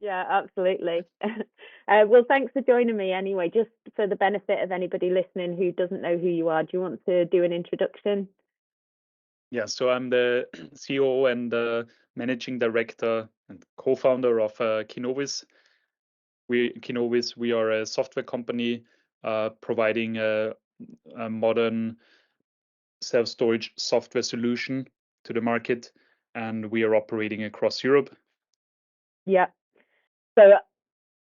Yeah, absolutely. Well, thanks for joining me anyway. Just for the benefit of anybody listening who doesn't know who you are, do you want to do an introduction? Yeah, so I'm the CEO and managing director and co-founder of KINNOVIS. We are a software company providing a modern self-storage software solution to the market, and we are operating across Europe. Yeah. So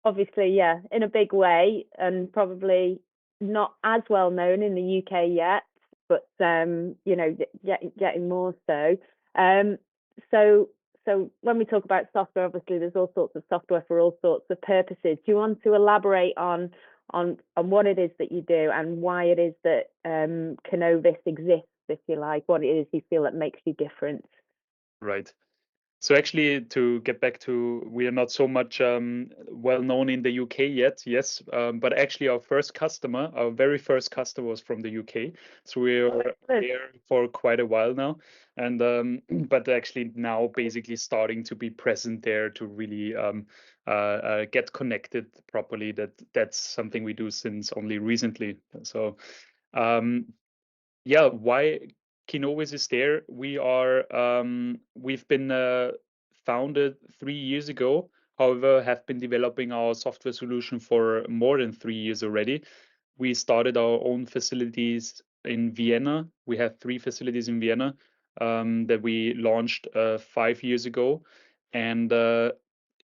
obviously, yeah, in a big way, and probably not as well known in the UK yet, but getting more so. Um, so so when we talk about software, obviously there's all sorts of software for all sorts of purposes. Do you want to elaborate on what it is that you do and why it is that KINNOVIS exists, if you like, what it is you feel that makes you different? Right. So actually, to get back to, we are not so much well known in the UK yet, yes, but actually our very first customer was from the UK. So we are Good. there for quite a while now, and but actually now basically starting to be present there to really get connected properly. That's something we do since only recently. So um, yeah, why KINNOVIS is there? We've been founded 3 years ago. However, have been developing our software solution for more than 3 years already. We started our own facilities in Vienna. We have 3 facilities in Vienna that we launched 5 years ago, and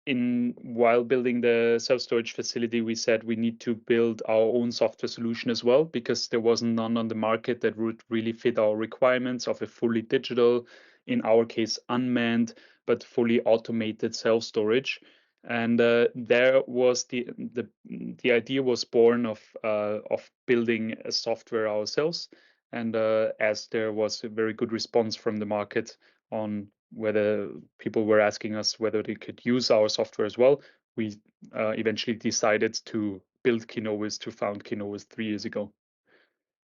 in while building the self-storage facility, we said we need to build our own software solution as well, because there was none on the market that would really fit our requirements of a fully digital, in our case unmanned, but fully automated self-storage. And there was the idea was born of building a software ourselves. And as there was a very good response from the market on whether people were asking us whether they could use our software as well, we eventually decided to build KINNOVIS, to found KINNOVIS 3 years ago.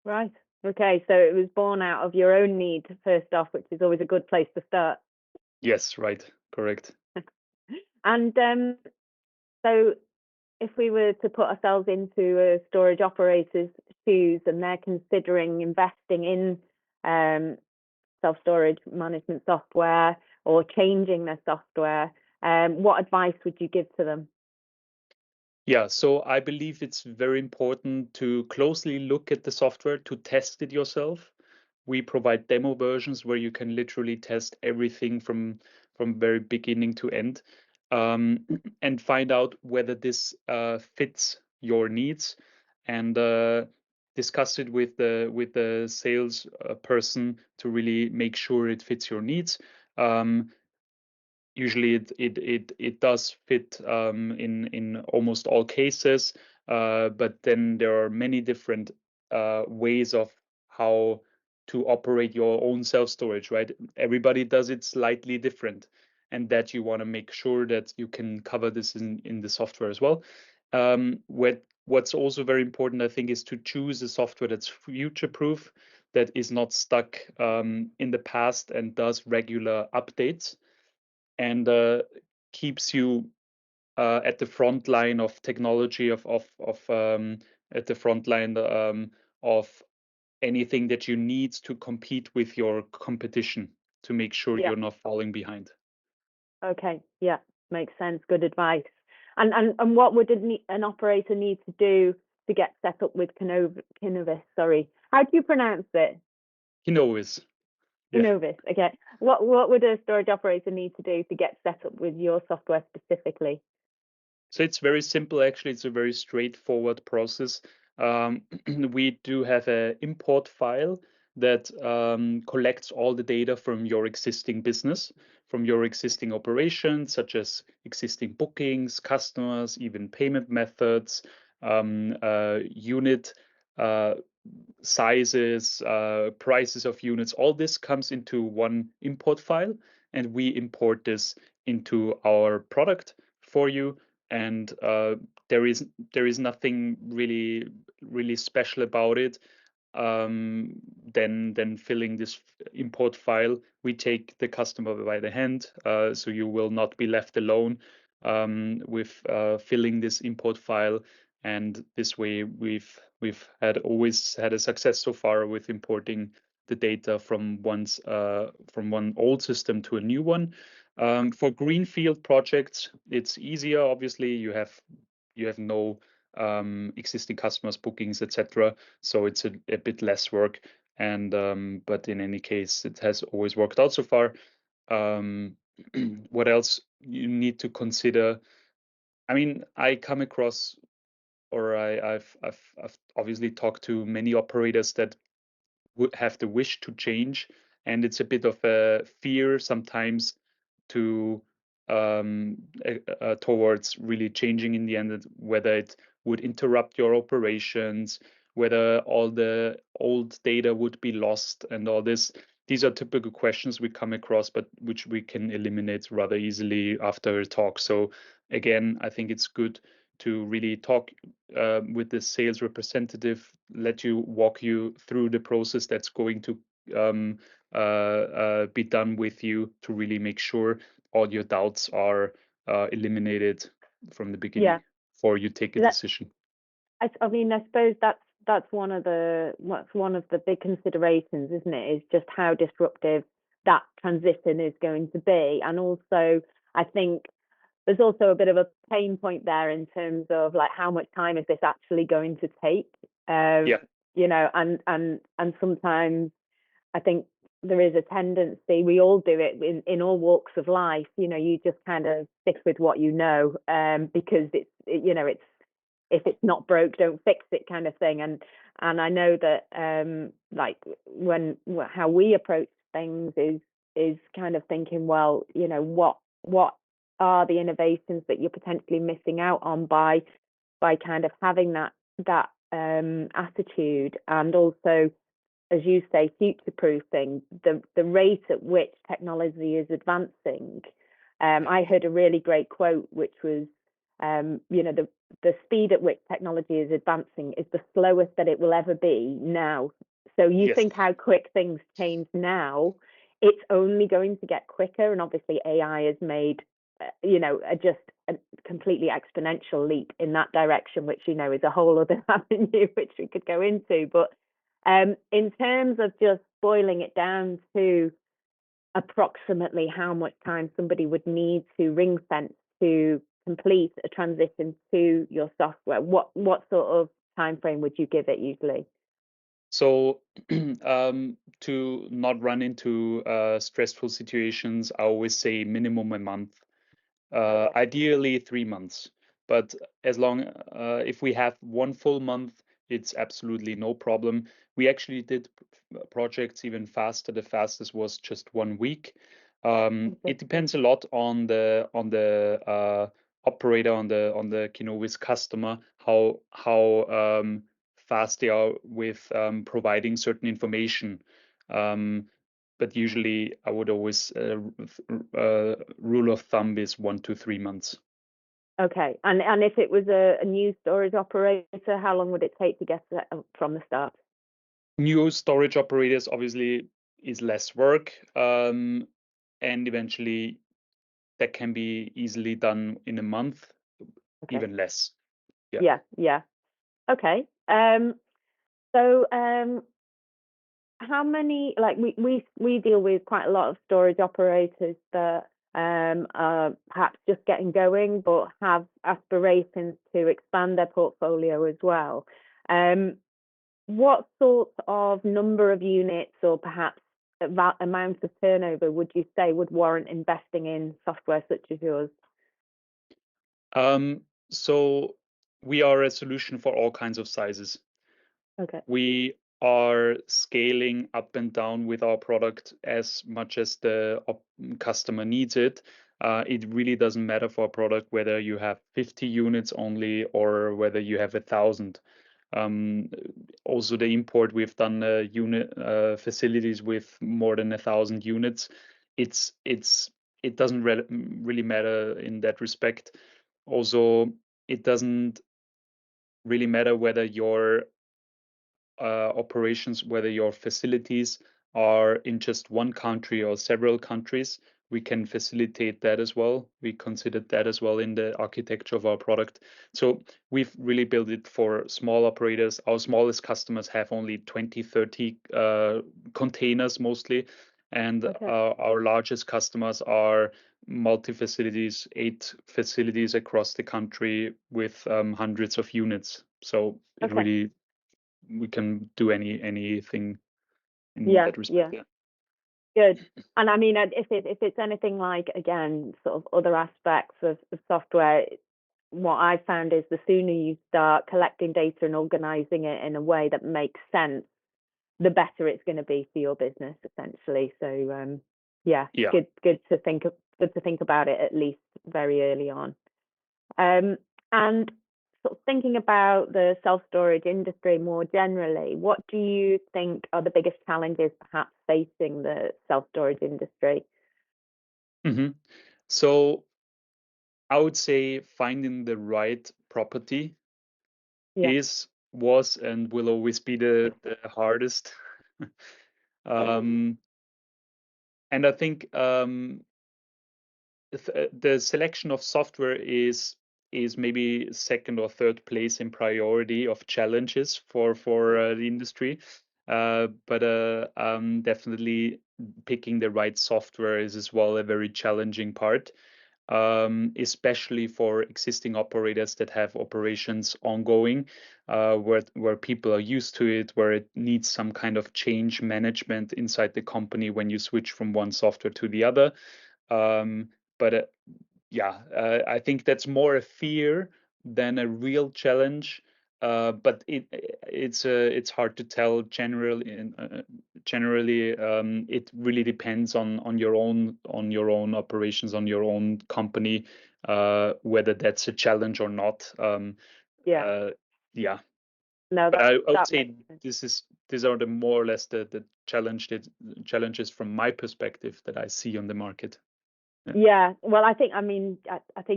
Right. Okay. So it was born out of your own need first off, which is always a good place to start. Yes, right, correct. And so if we were to put ourselves into a storage operator's shoes and they're considering investing in self-storage management software or changing their software, what advice would you give to them? Yeah, so I believe it's very important to closely look at the software, to test it yourself. We provide demo versions where you can literally test everything from very beginning to end, and find out whether this fits your needs, and discuss it with the sales person to really make sure it fits your needs. Um, Usually it does fit in almost all cases, but then there are many different ways of how to operate your own self-storage, right? Everybody does it slightly different, and that you want to make sure that you can cover this in the software as well. What's also very important, I think, is to choose a software that's future-proof, that is not stuck in the past and does regular updates, and keeps you at the front line of technology, at the front line of anything that you need to compete with your competition, to make sure Yeah. you're not falling behind. Okay. Yeah. Makes sense. Good advice. And what would an operator need to do to get set up with KINNOVIS? Sorry. How do you pronounce it? KINNOVIS. Yeah. KINNOVIS. Okay. What would a storage operator need to do to get set up with your software specifically? So it's very simple, actually. It's a very straightforward process. We do have an import file that collects all the data from your existing business, from your existing operations, such as existing bookings, customers, even payment methods, unit uh, sizes, prices of units. All this comes into one import file, and we import this into our product for you. And there is nothing really special about it, than filling this import file. We take the customer by the hand, so you will not be left alone. with filling this import file, and this way we've always had a success so far with importing the data from one old system to a new one. For greenfield projects, it's easier. Obviously, you have no existing customers, bookings, etc. So it's a bit less work. And but in any case, it has always worked out so far. What else you need to consider? I mean, I come across, or I've obviously talked to many operators that would have the wish to change, and it's a bit of a fear sometimes to towards really changing in the end, whether it would interrupt your operations, whether all the old data would be lost, and all this. These are typical questions we come across, but which we can eliminate rather easily after a talk. So again, I think it's good to really talk with the sales representative, let you walk you through the process that's going to be done with you to really make sure all your doubts are eliminated from the beginning Yeah. before you take a That, decision. I mean, I suppose that's one of the big considerations, isn't it? Is just how disruptive that transition is going to be, and also I think there's also a bit of a pain point there in terms of like how much time is this actually going to take? Yeah. You know, and sometimes I think there is a tendency, we all do it in all walks of life, you know, you just kind of stick with what you know, because it's if it's not broke, don't fix it kind of thing. And I know that like how we approach things is kind of thinking, well, you know, what are the innovations that you're potentially missing out on by kind of having that attitude, and also, as you say, future proofing the rate at which technology is advancing. I heard a really great quote, which was, you know, the speed at which technology is advancing is the slowest that it will ever be now. So you Yes. think how quick things change now, it's only going to get quicker. And obviously AI has made, you know, just a completely exponential leap in that direction, which, you know, is a whole other avenue which we could go into. But in terms of just boiling it down to approximately how much time somebody would need to ring fence to complete a transition to your software, what sort of time frame would you give it usually? So to not run into stressful situations, I always say minimum a month. Ideally 3 months, but as long if we have one full month, it's absolutely no problem. We actually did projects even faster. The fastest was just 1 week. It depends a lot on the operator, on the KINNOVIS customer, how fast they are with providing certain information. But usually I would always rule of thumb is 1 to 3 months. Okay, and if it was a new storage operator, how long would it take to get that from the start? New storage operators obviously is less work, and eventually that can be easily done in a month, Okay. even less. Yeah. Yeah. Okay. So how many, like we deal with quite a lot of storage operators that are perhaps just getting going but have aspirations to expand their portfolio as well. What sort of number of units or perhaps amount of turnover would you say would warrant investing in software such as yours? So we are a solution for all kinds of sizes. Okay. We are scaling up and down with our product as much as the customer needs it. It really doesn't matter for a product whether you have 50 units only or whether you have 1,000. Also, the import, we've done unit facilities with more than 1,000 units. It doesn't really matter in that respect. Also, it doesn't really matter whether your operations, whether your facilities are in just one country or several countries. we can facilitate that as well. We considered that as well in the architecture of our product. So we've really built it for small operators. Our smallest customers have only 20, 30 containers mostly. And Okay. our largest customers are multi-facilities, 8 facilities across the country with hundreds of units. So it Okay. really, we can do anything in Yeah. that respect. Yeah. Yeah. Good. And I mean, if it's anything like, again, sort of other aspects of software, what I found is the sooner you start collecting data and organizing it in a way that makes sense, the better it's going to be for your business, essentially. So yeah, Yeah. good to think about it at least very early on. And sort of thinking about the self-storage industry more generally, what do you think are the biggest challenges perhaps facing the self-storage industry? Mhm. So I would say finding the right property Yeah, was and will always be the hardest. Um, and I think the selection of software is maybe second or third place in priority of challenges for the industry. But definitely picking the right software is as well a very challenging part, especially for existing operators that have operations ongoing, where people are used to it, where it needs some kind of change management inside the company when you switch from one software to the other. Um, but yeah, I think that's more a fear than a real challenge. But it's hard to tell generally. Generally, it really depends on your own operations, on your own company, whether that's a challenge or not. yeah. Uh, yeah, No, but I would that makes say sense. these are the more or less the challenges from my perspective that I see on the market. Yeah. Yeah, well, I think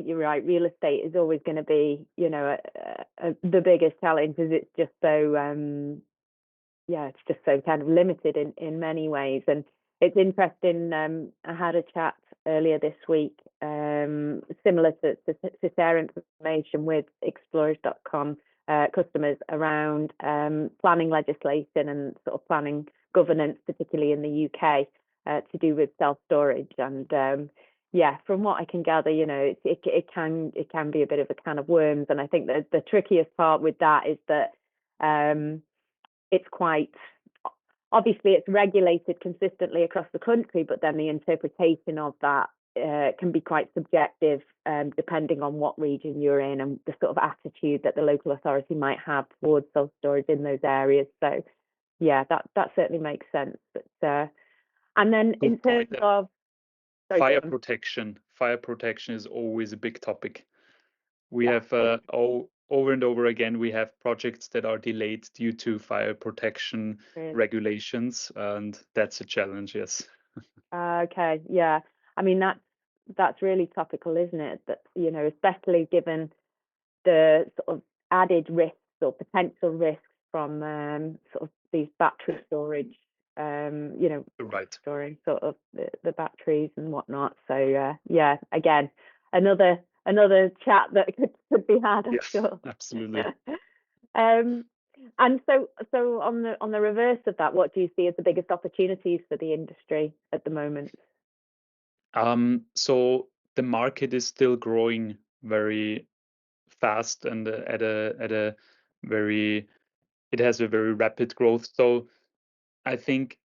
you're right. Real estate is always going to be, the biggest challenge, because it's just so yeah, it's just so kind of limited in many ways. And it's interesting. I had a chat earlier this week, similar to share information with explorers.com customers around planning legislation and sort of planning governance, particularly in the UK, to do with self storage. And yeah, from what I can gather, it can be a bit of a can of worms. And I think that the trickiest part with that is that it's quite obviously it's regulated consistently across the country, but then the interpretation of that can be quite subjective, depending on what region you're in and the sort of attitude that the local authority might have towards self storage in those areas. So yeah, that certainly makes sense. But and then in Good terms point. of, sorry, go on. Fire protection is always a big topic. We Yeah, have over and over again, we have projects that are delayed due to fire protection really. regulations, and that's a challenge. Yes. Okay, yeah. I mean that's really topical, isn't it? That especially given the sort of added risks or potential risks from sort of these battery storage, Right. storing sort of the batteries and whatnot. So yeah, again, another chat that could be had, I'm Yes, sure. absolutely. um, and so on the reverse of that, what do you see as the biggest opportunities for the industry at the moment? So the market is still growing very fast and at a very it has a very rapid growth. So I think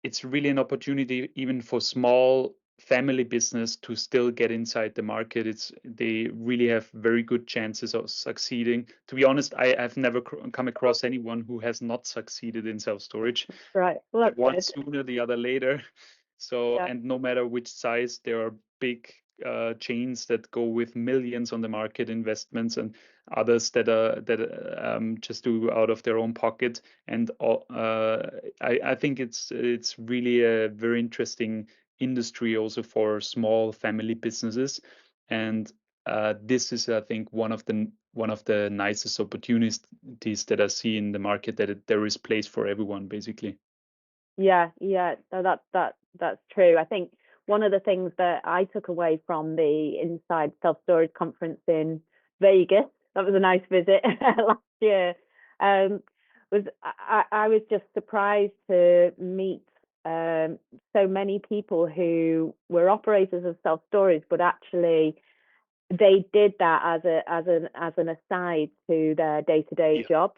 it's really an opportunity even for small family business to still get inside the market. They really have very good chances of succeeding. To be honest, I've never come across anyone who has not succeeded in self storage. Right. Well, that's One good. sooner, the other later. So, Yeah. and no matter which size, there are big chains that go with millions on the market investments, and others that just do out of their own pocket. And I think it's really a very interesting industry also for small family businesses, and this is, I think, one of the nicest opportunities that I see in the market, that there is place for everyone basically. Yeah, yeah. No, that's true. I think one of the things that I took away from the Inside Self Storage conference in Vegas, that was a nice visit last year, um, was I was just surprised to meet so many people who were operators of self storage, but actually they did that as an aside to their day-to-day Yeah. job.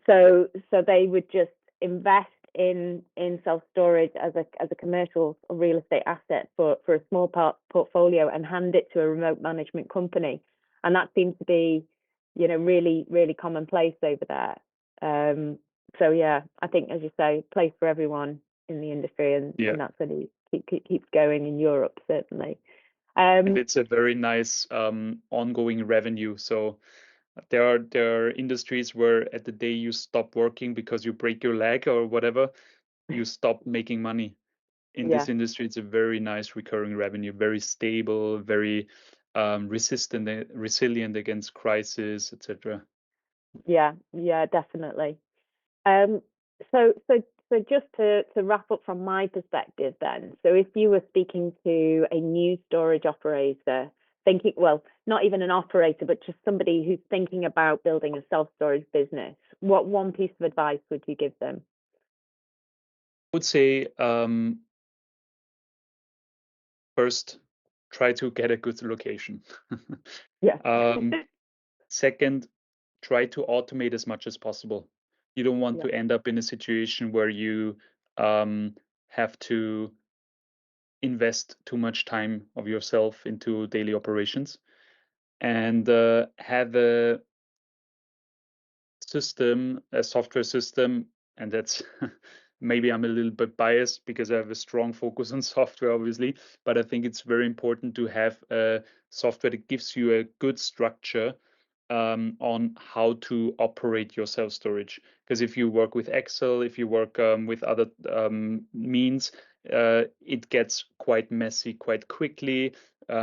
So they would just invest in self storage as a commercial real estate asset for a small portfolio and hand it to a remote management company, and that seems to be, really commonplace over there. So yeah, I think, as you say, place for everyone in the industry, Yeah. and that's really keeps going in Europe, certainly. And it's a very nice ongoing revenue. So there are industries where at the day you stop working because you break your leg or whatever, you stop making money. In Yeah, this industry, it's a very nice recurring revenue, very stable, very resilient against crisis, etc. yeah, definitely. Um, so just to wrap up from my perspective then, so if you were speaking to a new storage operator, thinking, well, not even an operator, but just somebody who's thinking about building a self-storage business, what one piece of advice would you give them? I would say first, try to get a good location. Yeah, Second, try to automate as much as possible. You don't want yeah, to end up in a situation where you have to invest too much time of yourself into daily operations, and have a system, a software system, and that's maybe I'm a little bit biased because I have a strong focus on software, obviously, but I think it's very important to have a software that gives you a good structure on how to operate your self storage. Because if you work with Excel, if you work with other means, it gets quite messy quite quickly.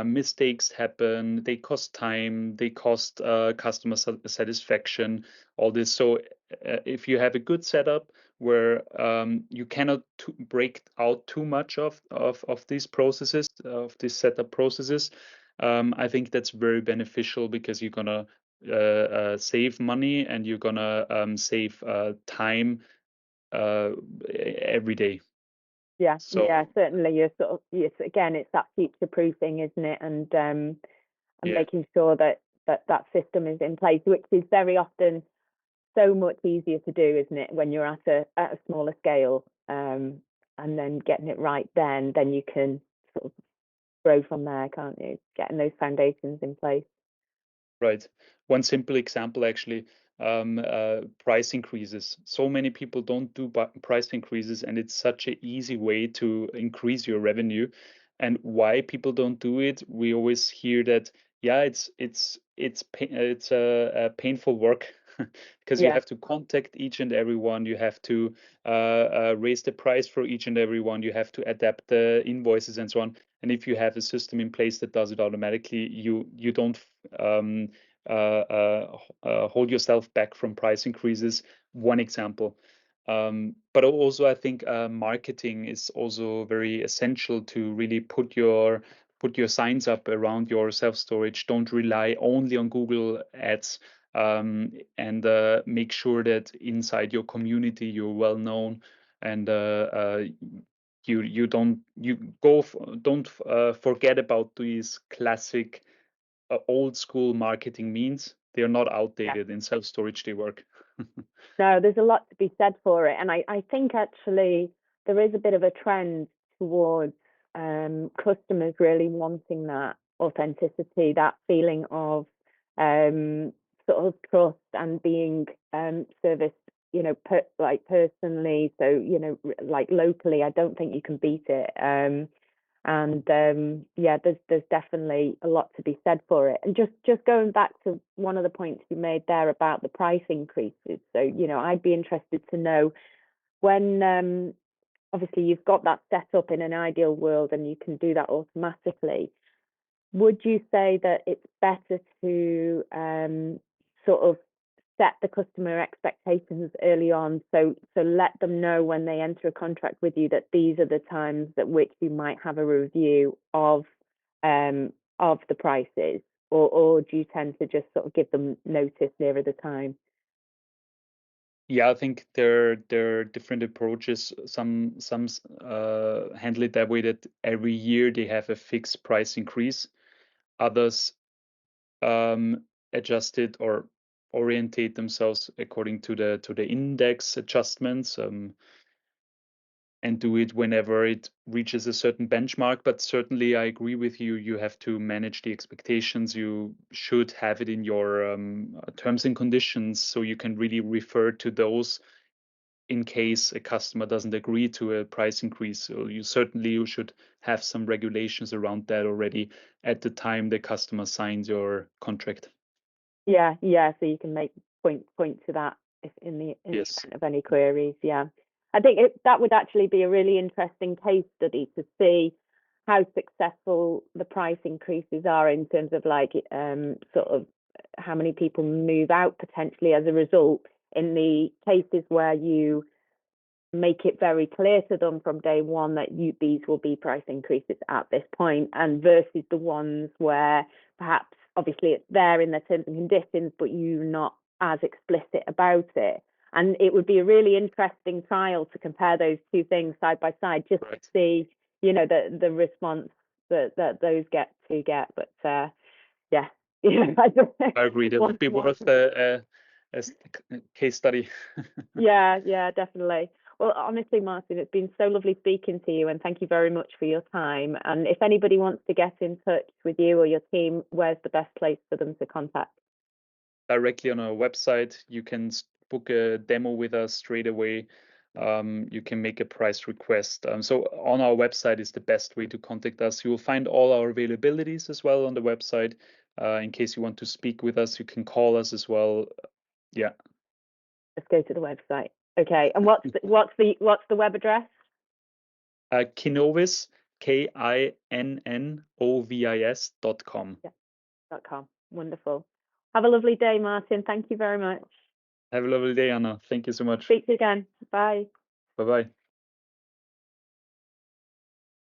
Mistakes happen, they cost time, they cost customer satisfaction, all this. So if you have a good setup where you cannot break out too much of these processes, of these setup processes, I think that's very beneficial because you're gonna save money and you're gonna save time uh, every day. yeah, So certainly. You're sort of, yes, again, it's that future proofing, isn't it? And yeah, making sure that system is in place, which is very often so much easier to do, isn't it, when you're at a smaller scale, and then getting it right, then you can sort of grow from there, can't you? Getting those foundations in place. right. One simple example, actually, price increases. So many people don't do price increases, and it's such an easy way to increase your revenue. And why people don't do it? We always hear that, yeah, it's a painful work because you Yeah, have to contact each and everyone. You have to raise the price for each and everyone. You have to adapt the invoices and so on. And if you have a system in place that does it automatically, you don't um, hold yourself back from price increases. One example. But also, I think marketing is also very essential to really put your signs up around your self storage. Don't rely only on Google Ads, and make sure that inside your community you're well known, and don't forget about these classic old school marketing means. They are not yeah. outdated. In self storage they work. No, there's a lot to be said for it. And I think actually there is a bit of a trend towards customers really wanting that authenticity, that feeling of um, sort of trust and being serviced, like personally. So, like locally, I don't think you can beat it. And yeah, there's definitely a lot to be said for it. And just going back to one of the points you made there about the price increases. So, I'd be interested to know when obviously you've got that set up in an ideal world and you can do that automatically. Would you say that it's better to sort of set the customer expectations early on. So let them know when they enter a contract with you that these are the times at which you might have a review of the prices, or do you tend to just sort of give them notice nearer the time? Yeah, I think there are different approaches. Some handle it that way, that every year they have a fixed price increase. Others adjust it or orientate themselves according to the index adjustments, and do it whenever it reaches a certain benchmark. But certainly, I agree with you. You have to manage the expectations. You should have it in your terms and conditions, so you can really refer to those in case a customer doesn't agree to a price increase. So you should have some regulations around that already at the time the customer signs your contract. Yeah, yeah. So you can make point to that if in the Yes, event of any queries. Yeah, I think that would actually be a really interesting case study to see how successful the price increases are in terms of like sort of how many people move out potentially as a result in the cases where you make it very clear to them from day one that these will be price increases at this point, and versus the ones where perhaps obviously it's there in the terms and conditions, but you're not as explicit about it. And it would be a really interesting trial to compare those two things side by side, just to right. see, the response that those get. But yeah, I don't know. I agree. That would be Once worth a case study. Yeah, yeah, definitely. Well, honestly, Martin, it's been so lovely speaking to you, and thank you very much for your time. And if anybody wants to get in touch with you or your team, where's the best place for them to contact? Directly on our website. You can book a demo with us straight away. You can make a price request. So on our website is the best way to contact us. You will find all our availabilities as well on the website. In case you want to speak with us, you can call us as well. Yeah, Let's go to the website. Okay, and what's the web address? KINNOVIS, KINNOVIS.com. Yeah, .com. Wonderful. Have a lovely day, Martin. Thank you very much. Have a lovely day, Anna. Thank you so much. Speak to you again. Bye. Bye bye.